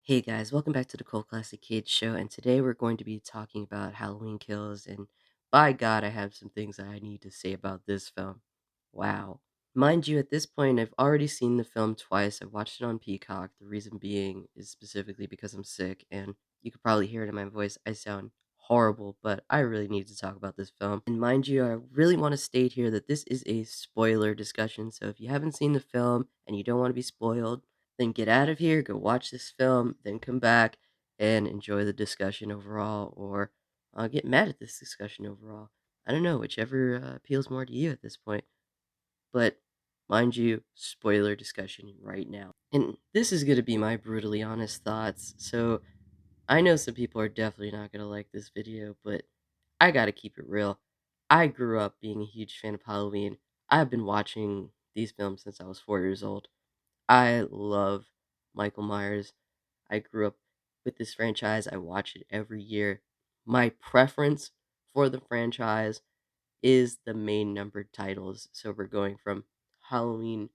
Hey guys, welcome back to the Cult Classic Kids Show, and today we're going to be talking about Halloween Kills, and by God, I have some things that I need to say about this film. Wow. Mind you, at this point, I've already seen the film twice. I've watched it on Peacock. The reason being is specifically because I'm sick, and you could probably hear it in my voice. I sound horrible, but I really need to talk about this film. And mind you, I really want to state here that this is a spoiler discussion, so if you haven't seen the film and you don't want to be spoiled, then get out of here, go watch this film, then come back and enjoy the discussion overall, or get mad at this discussion overall. I don't know, whichever appeals more to you at this point. But mind you, spoiler discussion right now. And this is going to be my brutally honest thoughts. So I know some people are definitely not going to like this video, but I got to keep it real. I grew up being a huge fan of Halloween. I've been watching these films since I was 4 years old. I love Michael Myers. I grew up with this franchise. I watch it every year. My preference for the franchise is the main numbered titles. So we're going from Halloween,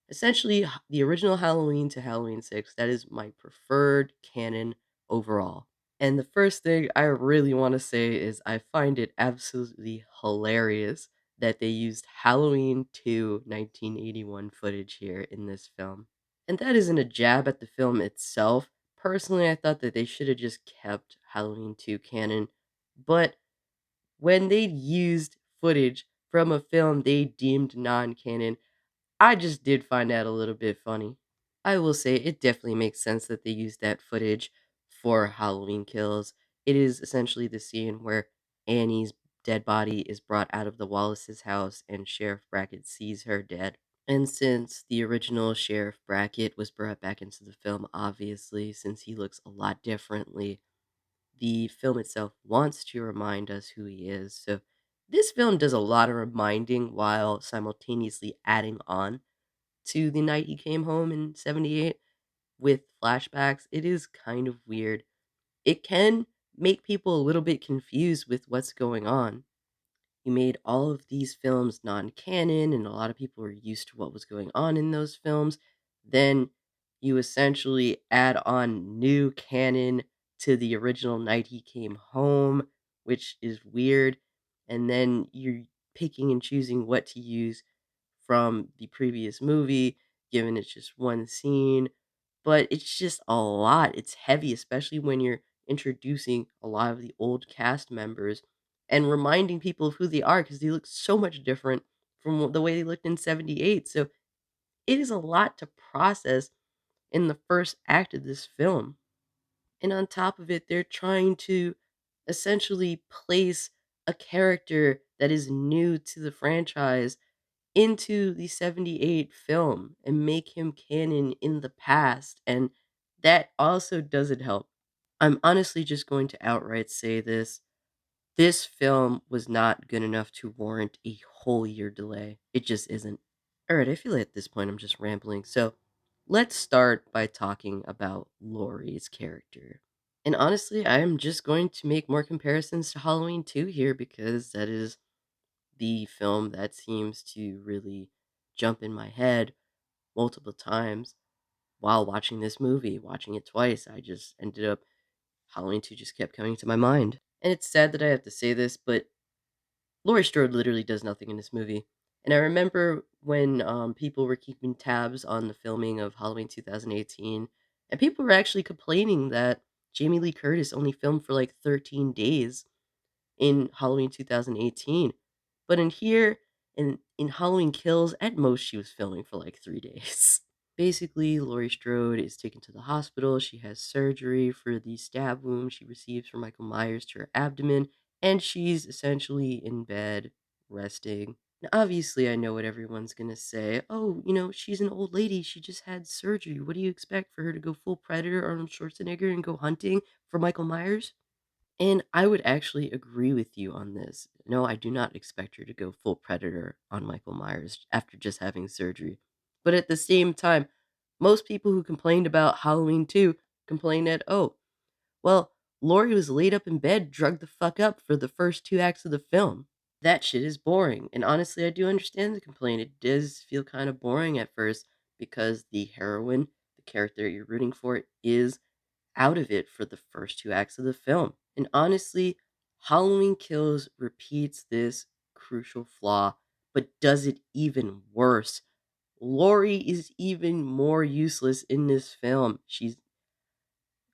essentially the original Halloween to Halloween 6. That is my preferred canon overall. And the first thing I really want to say is I find it absolutely hilarious that they used Halloween 2 1981 footage here in this film. And that isn't a jab at the film itself. Personally, I thought that they should have just kept Halloween 2 canon. But when they used footage from a film they deemed non canon, I just did find that a little bit funny. I will say it definitely makes sense that they used that footage for Halloween Kills. It is essentially the scene where Annie's dead body is brought out of the Wallace's house and Sheriff Brackett sees her dead. And since the original Sheriff Brackett was brought back into the film, obviously, since he looks a lot differently, the film itself wants to remind us who he is. So this film does a lot of reminding while simultaneously adding on to the night he came home in 78 with flashbacks. It is kind of weird. It can make people a little bit confused with what's going on. He made all of these films non-canon, and a lot of people were used to what was going on in those films. Then you essentially add on new canon to the original Night He Came Home, which is weird. And then you're picking and choosing what to use from the previous movie, given it's just one scene. But it's just a lot. It's heavy, especially when you're introducing a lot of the old cast members and reminding people of who they are because they look so much different from the way they looked in 78. So it is a lot to process in the first act of this film. And on top of it, they're trying to essentially place a character that is new to the franchise into the 78 film and make him canon in the past. And that also doesn't help. I'm honestly just going to outright say this. This film was not good enough to warrant a whole year delay. It just isn't. Alright, I feel like at this point I'm just rambling. So let's start by talking about Laurie's character. And honestly, I am just going to make more comparisons to Halloween 2 here because that is the film that seems to really jump in my head multiple times while watching this movie. Watching it twice, I just ended up Halloween 2 just kept coming to my mind. And it's sad that I have to say this, but Laurie Strode literally does nothing in this movie. And I remember when people were keeping tabs on the filming of Halloween 2018, and people were actually complaining that Jamie Lee Curtis only filmed for like 13 days in Halloween 2018. But in here, in Halloween Kills, at most she was filming for like 3 days. Basically, Laurie Strode is taken to the hospital. She has surgery for the stab wound she receives from Michael Myers to her abdomen, and she's essentially in bed, resting. Now, obviously, I know what everyone's gonna say. Oh, she's an old lady. She just had surgery. What do you expect for her to go full Predator, Arnold Schwarzenegger, and go hunting for Michael Myers? And I would actually agree with you on this. No, I do not expect her to go full Predator on Michael Myers after just having surgery. But at the same time, most people who complained about Halloween 2 complained that, oh, well, Laurie was laid up in bed, drugged the fuck up for the first 2 acts of the film. That shit is boring. And honestly, I do understand the complaint. It does feel kind of boring at first because the heroine, the character you're rooting for is out of it for the first 2 acts of the film. And honestly, Halloween Kills repeats this crucial flaw, but does it even worse. Laurie is even more useless in this film. She's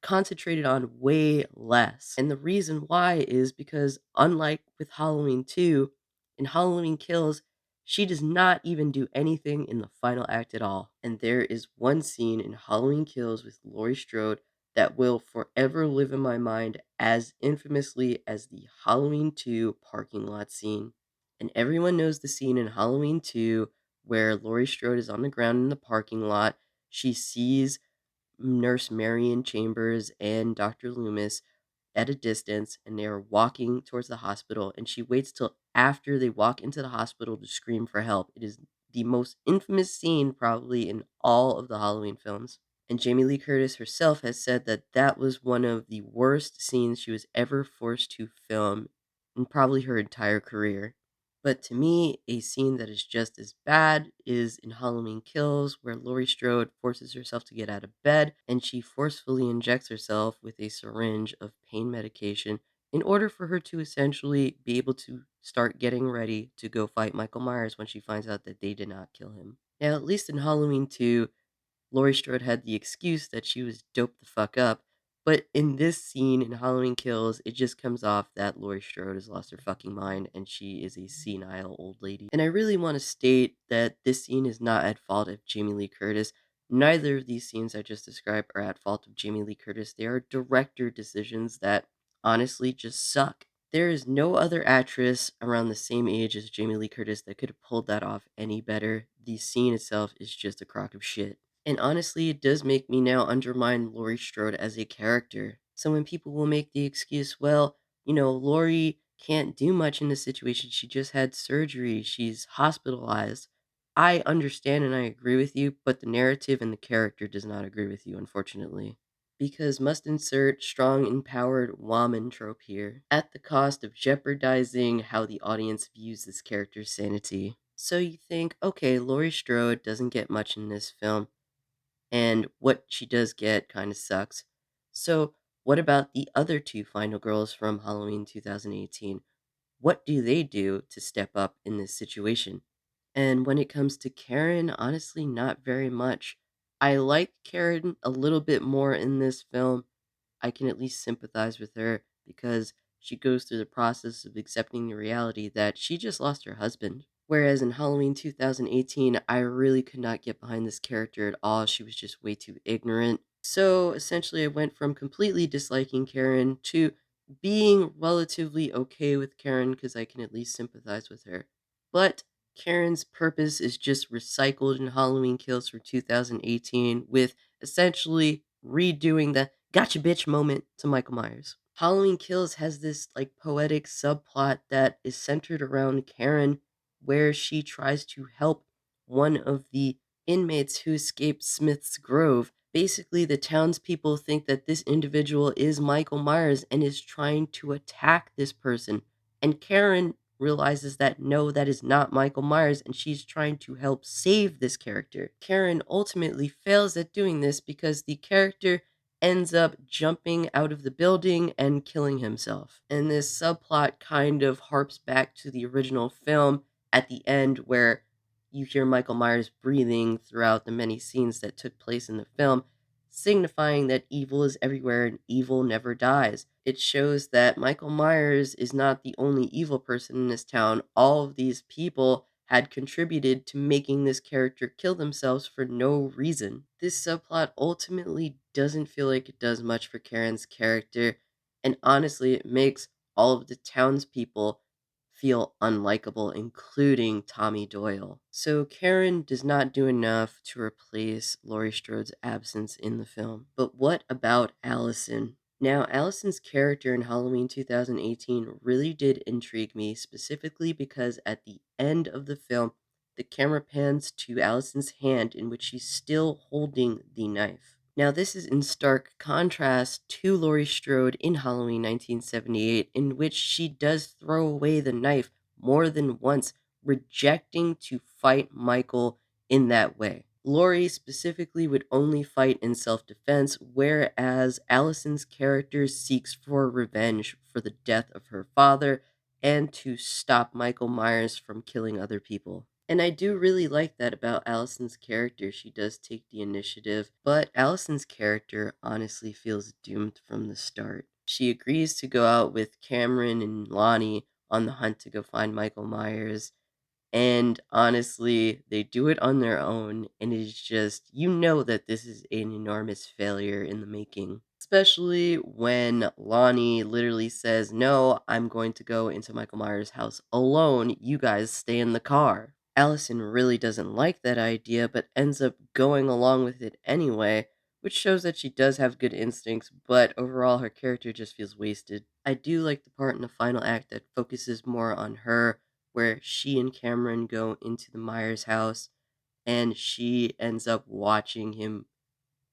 concentrated on way less. And the reason why is because, unlike with Halloween 2, in Halloween Kills, she does not even do anything in the final act at all. And there is one scene in Halloween Kills with Laurie Strode that will forever live in my mind as infamously as the Halloween 2 parking lot scene. And everyone knows the scene in Halloween 2 where Laurie Strode is on the ground in the parking lot. She sees Nurse Marion Chambers and Dr. Loomis at a distance, and they are walking towards the hospital, and she waits till after they walk into the hospital to scream for help. It is the most infamous scene probably in all of the Halloween films. And Jamie Lee Curtis herself has said that that was one of the worst scenes she was ever forced to film in probably her entire career. But to me, a scene that is just as bad is in Halloween Kills, where Laurie Strode forces herself to get out of bed and she forcefully injects herself with a syringe of pain medication in order for her to essentially be able to start getting ready to go fight Michael Myers when she finds out that they did not kill him. Now, at least in Halloween 2, Laurie Strode had the excuse that she was doped the fuck up, but in this scene in Halloween Kills, it just comes off that Laurie Strode has lost her fucking mind and she is a senile old lady. And I really want to state that this scene is not at fault of Jamie Lee Curtis. Neither of these scenes I just described are at fault of Jamie Lee Curtis. They are director decisions that honestly just suck. There is no other actress around the same age as Jamie Lee Curtis that could have pulled that off any better. The scene itself is just a crock of shit. And honestly, it does make me now undermine Laurie Strode as a character. So when people will make the excuse, well, Laurie can't do much in this situation. She just had surgery. She's hospitalized. I understand and I agree with you, but the narrative and the character does not agree with you, unfortunately. Because must insert strong, empowered woman trope here, at the cost of jeopardizing how the audience views this character's sanity. So you think, okay, Laurie Strode doesn't get much in this film and what she does get kind of sucks. So, what about the other two final girls from Halloween 2018? What do they do to step up in this situation? And when it comes to Karen, honestly, not very much. I like Karen a little bit more in this film. I can at least sympathize with her because she goes through the process of accepting the reality that she just lost her husband. Whereas in Halloween 2018, I really could not get behind this character at all. She was just way too ignorant. So essentially, I went from completely disliking Karen to being relatively okay with Karen because I can at least sympathize with her. But Karen's purpose is just recycled in Halloween Kills for 2018 with essentially redoing the gotcha bitch moment to Michael Myers. Halloween Kills has this like poetic subplot that is centered around Karen, where she tries to help one of the inmates who escaped Smith's Grove. Basically, the townspeople think that this individual is Michael Myers and is trying to attack this person. And Karen realizes that no, that is not Michael Myers, and she's trying to help save this character. Karen ultimately fails at doing this because the character ends up jumping out of the building and killing himself. And this subplot kind of harps back to the original film at the end where you hear Michael Myers breathing throughout the many scenes that took place in the film, signifying that evil is everywhere and evil never dies. It shows that Michael Myers is not the only evil person in this town. All of these people had contributed to making this character kill themselves for no reason. This subplot ultimately doesn't feel like it does much for Karen's character, and honestly, it makes all of the townspeople feel unlikable, including Tommy Doyle. So Karen does not do enough to replace Laurie Strode's absence in the film. But what about Allison? Now, Allison's character in Halloween 2018 really did intrigue me, specifically because at the end of the film, the camera pans to Allison's hand in which she's still holding the knife. Now, this is in stark contrast to Laurie Strode in Halloween 1978, in which she does throw away the knife more than once, rejecting to fight Michael in that way. Laurie specifically would only fight in self defense, whereas Allison's character seeks for revenge for the death of her father and to stop Michael Myers from killing other people. And I do really like that about Allison's character. She does take the initiative, but Allison's character honestly feels doomed from the start. She agrees to go out with Cameron and Lonnie on the hunt to go find Michael Myers, and honestly, they do it on their own, and it's just, that this is an enormous failure in the making. Especially when Lonnie literally says, "No, I'm going to go into Michael Myers' house alone. You guys stay in the car." Allison really doesn't like that idea, but ends up going along with it anyway, which shows that she does have good instincts, but overall her character just feels wasted. I do like the part in the final act that focuses more on her, where she and Cameron go into the Myers house and she ends up watching him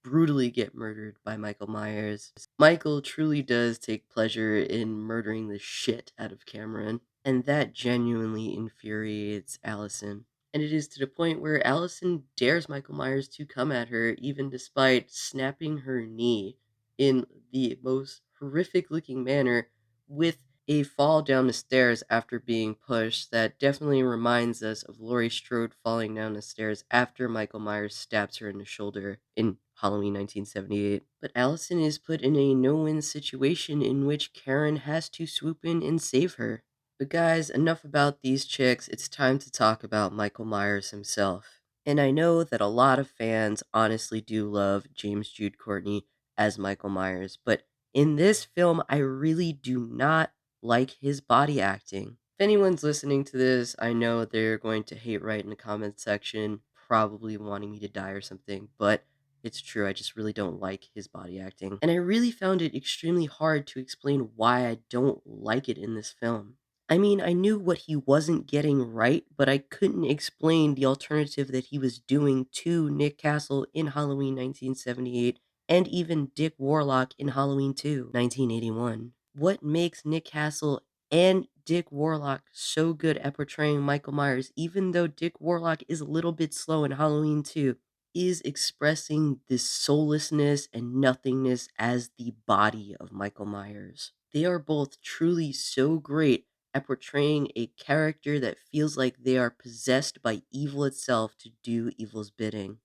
brutally get murdered by Michael Myers. Michael truly does take pleasure in murdering the shit out of Cameron, and that genuinely infuriates Allison. And it is to the point where Allison dares Michael Myers to come at her, even despite snapping her knee in the most horrific looking manner with a fall down the stairs after being pushed that definitely reminds us of Laurie Strode falling down the stairs after Michael Myers stabs her in the shoulder in Halloween 1978. But Allison is put in a no-win situation in which Karen has to swoop in and save her. But guys, enough about these chicks. It's time to talk about Michael Myers himself. And I know that a lot of fans honestly do love James Jude Courtney as Michael Myers, but in this film, I really do not like his body acting. If anyone's listening to this, I know they're going to hate right in the comment section, probably wanting me to die or something, but it's true, I just really don't like his body acting. And I really found it extremely hard to explain why I don't like it in this film. I mean, I knew what he wasn't getting right, but I couldn't explain the alternative that he was doing to Nick Castle in Halloween 1978 and even Dick Warlock in Halloween 2, 1981. What makes Nick Castle and Dick Warlock so good at portraying Michael Myers, even though Dick Warlock is a little bit slow in Halloween 2, is expressing this soullessness and nothingness as the body of Michael Myers. They are both truly so great at portraying a character that feels like they are possessed by evil itself to do evil's bidding.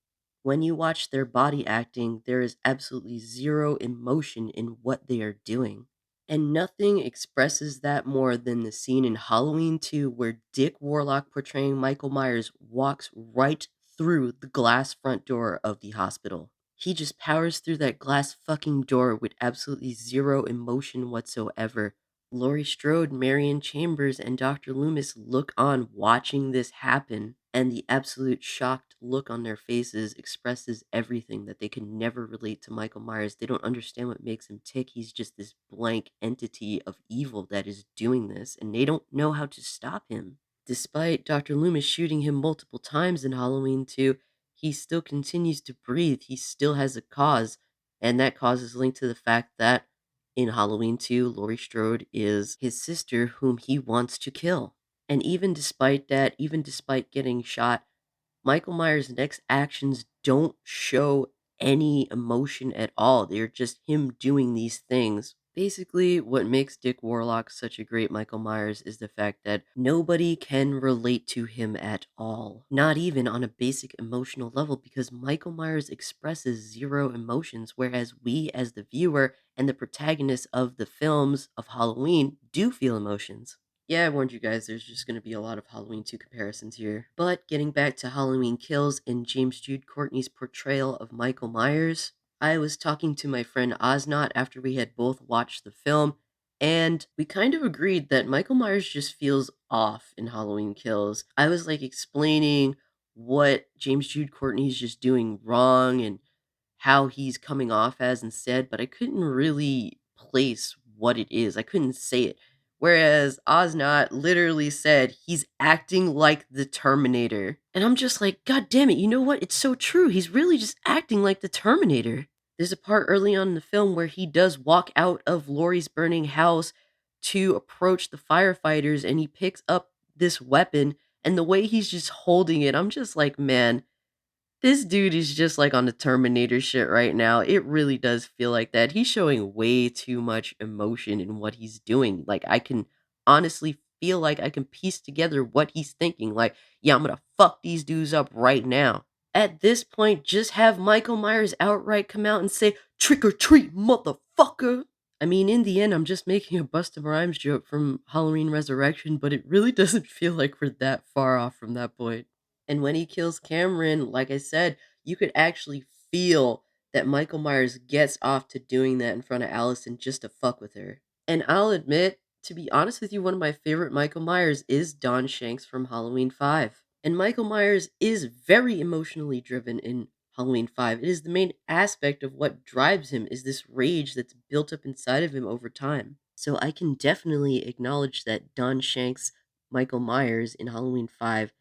When you watch their body acting, there is absolutely zero emotion in what they are doing. And nothing expresses that more than the scene in Halloween 2 where Dick Warlock portraying Michael Myers walks right through the glass front door of the hospital. He just powers through that glass fucking door with absolutely zero emotion whatsoever. Laurie Strode, Marion Chambers, and Dr. Loomis look on watching this happen, and the absolute shocked look on their faces expresses everything that they can never relate to Michael Myers. They don't understand what makes him tick. He's just this blank entity of evil that is doing this, and they don't know how to stop him. Despite Dr. Loomis shooting him multiple times in Halloween 2, he still continues to breathe. He still has a cause, and that cause is linked to the fact that in Halloween 2, Laurie Strode is his sister whom he wants to kill. And even despite that, even despite getting shot, Michael Myers' next actions don't show any emotion at all. They're just him doing these things. Basically, what makes Dick Warlock such a great Michael Myers is the fact that nobody can relate to him at all. Not even on a basic emotional level, because Michael Myers expresses zero emotions, whereas we, as the viewer and the protagonists of the films of Halloween, do feel emotions. Yeah, I warned you guys, there's just going to be a lot of Halloween 2 comparisons here. But getting back to Halloween Kills and James Jude Courtney's portrayal of Michael Myers, I was talking to my friend Osnot after we had both watched the film, and we kind of agreed that Michael Myers just feels off in Halloween Kills. I was like explaining what James Jude Courtney's just doing wrong and how he's coming off as instead, but I couldn't really place what it is. I couldn't say it. Whereas Osnot literally said he's acting like the Terminator. And I'm just like, God damn it, you know what? It's so true. He's really just acting like the Terminator. There's a part early on in the film where he does walk out of Laurie's burning house to approach the firefighters and he picks up this weapon. And the way he's just holding it, I'm just like, man, This dude is just like on the Terminator shit right now. It really does feel like that. He's showing way too much emotion in what he's doing. Like, I can honestly feel like I can piece together what he's thinking. Like, yeah, I'm gonna fuck these dudes up right now. At this point, just have Michael Myers outright come out and say, trick or treat, motherfucker. I mean, in the end, I'm just making a Busta Rhymes joke from Halloween Resurrection, but it really doesn't feel like we're that far off from that point. And when he kills Cameron, like I said, you could actually feel that Michael Myers gets off to doing that in front of Allison just to fuck with her. And I'll admit, to be honest with you, one of my favorite Michael Myers is Don Shanks from Halloween 5. And Michael Myers is very emotionally driven in Halloween 5. It is the main aspect of what drives him is this rage that's built up inside of him over time. So I can definitely acknowledge that Don Shanks Michael Myers in Halloween 5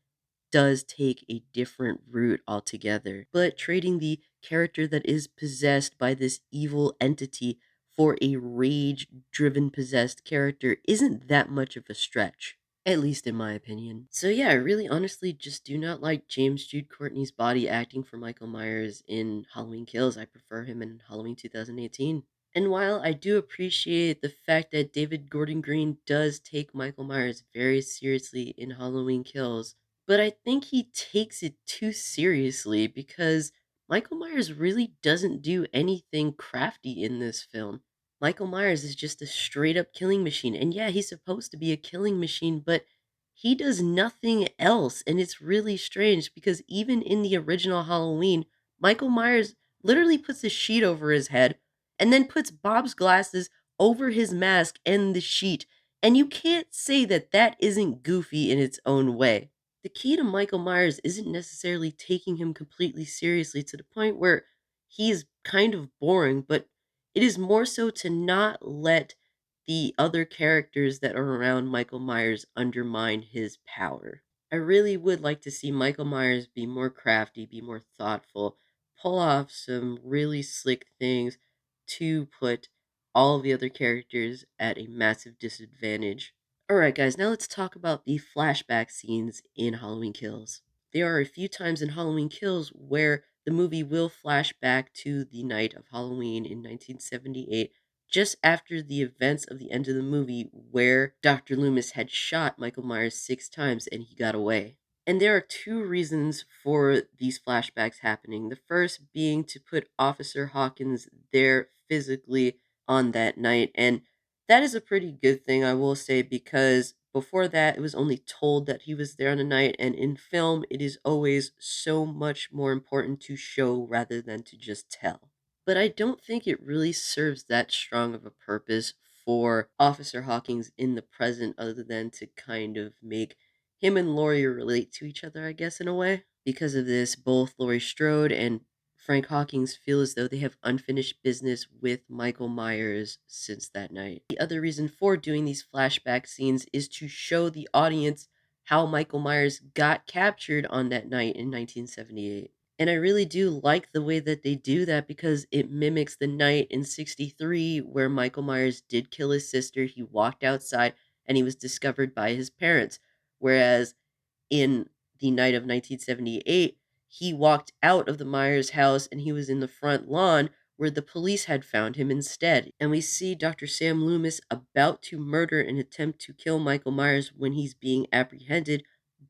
does take a different route altogether. But trading the character that is possessed by this evil entity for a rage driven possessed character isn't that much of a stretch. At least in my opinion. So yeah, I really honestly just do not like James Jude Courtney's body acting for Michael Myers in Halloween Kills. I prefer him in Halloween 2018. And while I do appreciate the fact that David Gordon Green does take Michael Myers very seriously in Halloween Kills, but I think he takes it too seriously because Michael Myers really doesn't do anything crafty in this film. Michael Myers is just a straight up killing machine. And yeah, he's supposed to be a killing machine, but he does nothing else. And it's really strange because even in the original Halloween, Michael Myers literally puts a sheet over his head and then puts Bob's glasses over his mask and the sheet. And you can't say that that isn't goofy in its own way. The key to Michael Myers isn't necessarily taking him completely seriously to the point where he's kind of boring, but it is more so to not let the other characters that are around Michael Myers undermine his power. I really would like to see Michael Myers be more crafty, be more thoughtful, pull off some really slick things to put all of the other characters at a massive disadvantage. Alright, guys, now let's talk about the flashback scenes in Halloween Kills. There are a few times in Halloween Kills where the movie will flash back to the night of Halloween in 1978, just after the events of the end of the movie where Dr. Loomis had shot Michael Myers 6 times and he got away. And there are two reasons for these flashbacks happening. The first being to put Officer Hawkins there physically on that night, and that is a pretty good thing, I will say, because before that, it was only told that he was there on the night, and in film, it is always so much more important to show rather than to just tell. But I don't think it really serves that strong of a purpose for Officer Hawkins in the present, other than to kind of make him and Laurie relate to each other, I guess, in a way. Because of this, both Laurie Strode and Frank Hawkins feel as though they have unfinished business with Michael Myers since that night. The other reason for doing these flashback scenes is to show the audience how Michael Myers got captured on that night in 1978. And I really do like the way that they do that because it mimics the night in 63 where Michael Myers did kill his sister. He walked outside and he was discovered by his parents. Whereas in the night of 1978, he walked out of the Myers house and he was in the front lawn where the police had found him instead. And we see Dr. Sam Loomis about to murder and attempt to kill Michael Myers when he's being apprehended,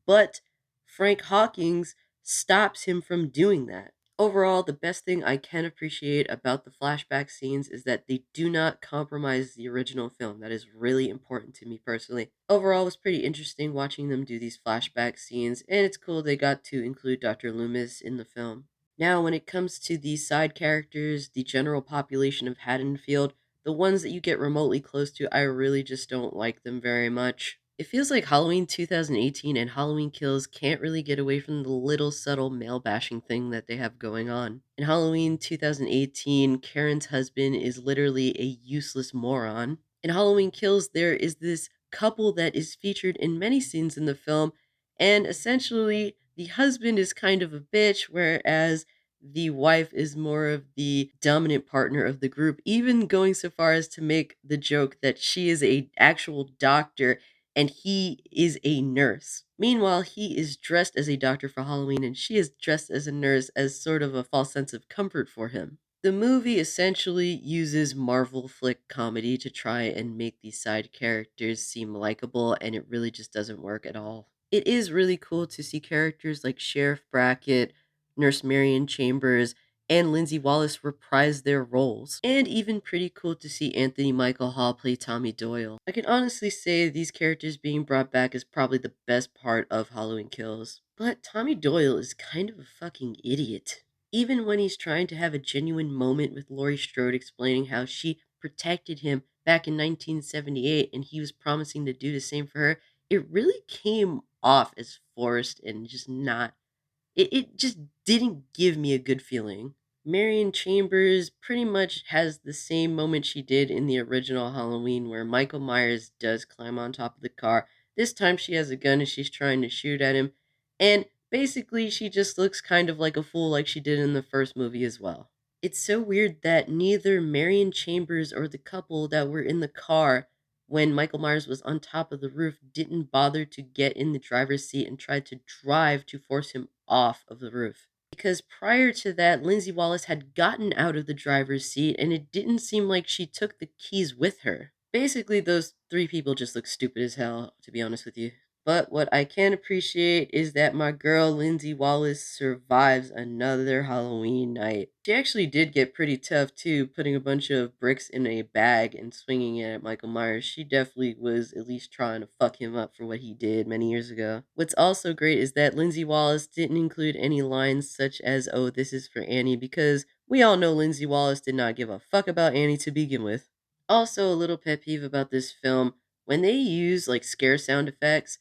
but Frank Hawkins stops him from doing that. Overall, the best thing I can appreciate about the flashback scenes is that they do not compromise the original film. That is really important to me personally. Overall, it was pretty interesting watching them do these flashback scenes, and it's cool they got to include Dr. Loomis in the film. Now, when it comes to the side characters, the general population of Haddonfield, the ones that you get remotely close to, I really just don't like them very much. It feels like Halloween 2018 and Halloween Kills can't really get away from the little subtle male bashing thing that they have going on. In Halloween 2018, Karen's husband is literally a useless moron. In Halloween Kills, there is this couple that is featured in many scenes in the film, and essentially the husband is kind of a bitch, whereas the wife is more of the dominant partner of the group, even going so far as to make the joke that she is a actual doctor and he is a nurse. Meanwhile, he is dressed as a doctor for Halloween and she is dressed as a nurse as sort of a false sense of comfort for him. The movie essentially uses Marvel flick comedy to try and make these side characters seem likable, and it really just doesn't work at all. It is really cool to see characters like Sheriff Brackett, Nurse Marion Chambers, and Lindsay Wallace reprise their roles. And even pretty cool to see Anthony Michael Hall play Tommy Doyle. I can honestly say these characters being brought back is probably the best part of Halloween Kills. But Tommy Doyle is kind of a fucking idiot. Even when he's trying to have a genuine moment with Laurie Strode explaining how she protected him back in 1978 and he was promising to do the same for her, it really came off as forced and just not. It just didn't give me a good feeling. Marion Chambers pretty much has the same moment she did in the original Halloween, where Michael Myers does climb on top of the car. This time she has a gun and she's trying to shoot at him. And basically, she just looks kind of like a fool, like she did in the first movie as well. It's so weird that neither Marion Chambers or the couple that were in the car when Michael Myers was on top of the roof didn't bother to get in the driver's seat and tried to drive to force him off of the roof. Because prior to that, Lindsay Wallace had gotten out of the driver's seat and it didn't seem like she took the keys with her. Basically, those three people just look stupid as hell, to be honest with you. But what I can appreciate is that my girl Lindsay Wallace survives another Halloween night. She actually did get pretty tough too, putting a bunch of bricks in a bag and swinging it at Michael Myers. She definitely was at least trying to fuck him up for what he did many years ago. What's also great is that Lindsay Wallace didn't include any lines such as, "Oh, this is for Annie," because we all know Lindsay Wallace did not give a fuck about Annie to begin with. Also, a little pet peeve about this film, when they use like scare sound effects,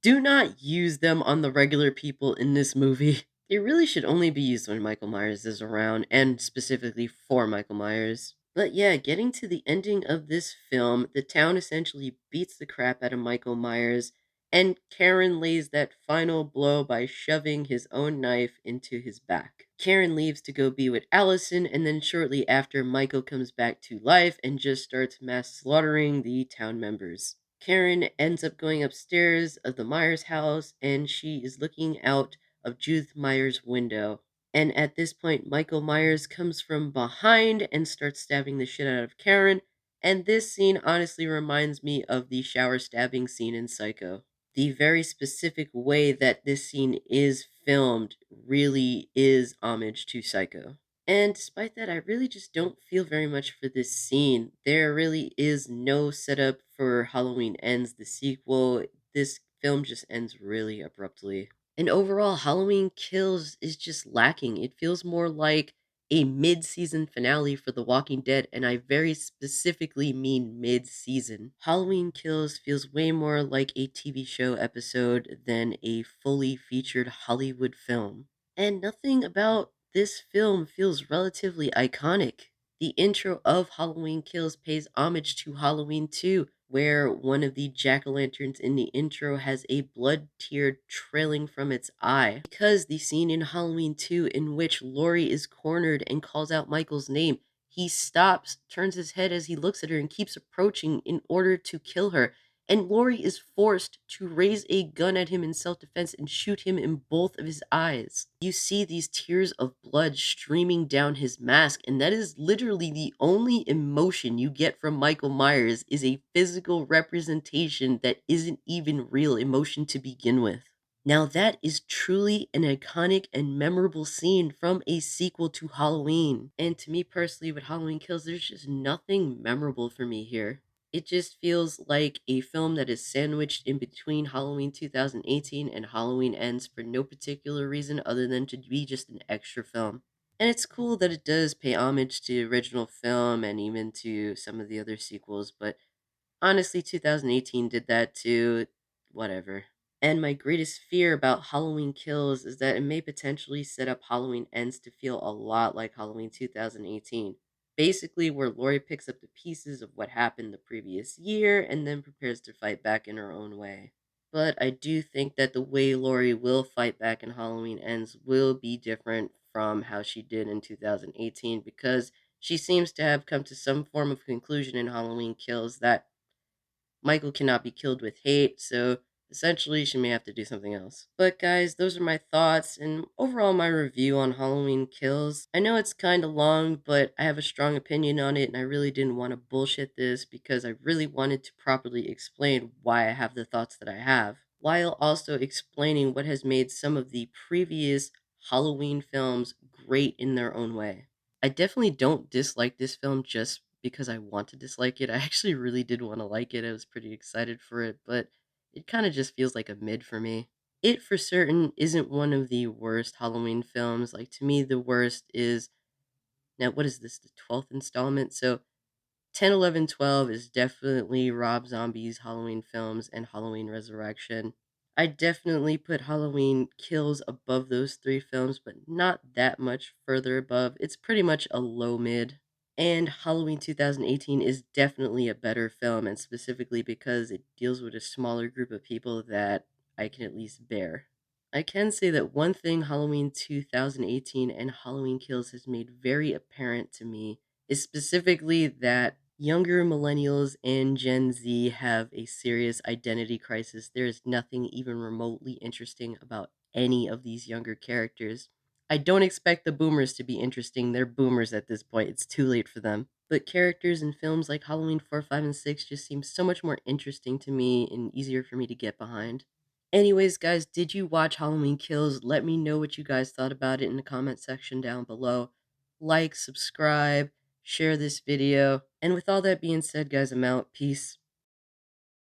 do not use them on the regular people in this movie. They really should only be used when Michael Myers is around, and specifically for Michael Myers. But yeah, getting to the ending of this film, the town essentially beats the crap out of Michael Myers, and Karen lays that final blow by shoving his own knife into his back. Karen leaves to go be with Allison, and then shortly after, Michael comes back to life and just starts mass slaughtering the town members. Karen ends up going upstairs of the Myers house and she is looking out of Judith Myers' window. And at this point, Michael Myers comes from behind and starts stabbing the shit out of Karen. And this scene honestly reminds me of the shower stabbing scene in Psycho. The very specific way that this scene is filmed really is homage to Psycho. And despite that, I really just don't feel very much for this scene. There really is no setup for Halloween Ends, the sequel. This film just ends really abruptly. And overall, Halloween Kills is just lacking. It feels more like a mid season finale for The Walking Dead, and I very specifically mean mid season. Halloween Kills feels way more like a TV show episode than a fully featured Hollywood film. And nothing about this film feels relatively iconic. The intro of Halloween Kills pays homage to Halloween 2, where one of the jack-o'-lanterns in the intro has a blood tear trailing from its eye. Because the scene in Halloween 2 in which Laurie is cornered and calls out Michael's name, he stops, turns his head as he looks at her, and keeps approaching in order to kill her. And Laurie is forced to raise a gun at him in self defense and shoot him in both of his eyes. You see these tears of blood streaming down his mask, and that is literally the only emotion you get from Michael Myers is a physical representation that isn't even real emotion to begin with. Now, that is truly an iconic and memorable scene from a sequel to Halloween. And to me personally, with Halloween Kills, there's just nothing memorable for me here. It just feels like a film that is sandwiched in between Halloween 2018 and Halloween Ends for no particular reason other than to be just an extra film. And it's cool that it does pay homage to the original film and even to some of the other sequels, but honestly, 2018 did that too. Whatever. And my greatest fear about Halloween Kills is that it may potentially set up Halloween Ends to feel a lot like Halloween 2018. Basically, where Laurie picks up the pieces of what happened the previous year and then prepares to fight back in her own way. But I do think that the way Laurie will fight back in Halloween Ends will be different from how she did in 2018 because she seems to have come to some form of conclusion in Halloween Kills that Michael cannot be killed with hate, so Essentially, she may have to do something else. But guys, those are my thoughts and overall my review on Halloween Kills. I know it's kind of long, but I have a strong opinion on it and I really didn't want to bullshit this because I really wanted to properly explain why I have the thoughts that I have, while also explaining what has made some of the previous Halloween films great in their own way. I definitely don't dislike this film just because I want to dislike it. I actually really did want to like it. I was pretty excited for it, but it kinda just feels like a mid for me. It for certain isn't one of the worst Halloween films, like, to me, the worst is now what is this, the 12th installment? So, 10, 11, 12 is definitely Rob Zombie's Halloween films and Halloween Resurrection. I definitely put Halloween Kills above those 3 films, but not that much further above. It's pretty much a low mid. And Halloween 2018 is definitely a better film, and specifically because it deals with a smaller group of people that I can at least bear. I can say that one thing Halloween 2018 and Halloween Kills has made very apparent to me is specifically that younger millennials and Gen Z have a serious identity crisis. There is nothing even remotely interesting about any of these younger characters. I don't expect the boomers to be interesting. They're boomers at this point. It's too late for them. But characters in films like Halloween 4, 5, and 6 just seem so much more interesting to me and easier for me to get behind. Anyways, guys, did you watch Halloween Kills? Let me know what you guys thought about it in the comment section down below. Like, subscribe, share this video. And with all that being said, guys, I'm out. Peace.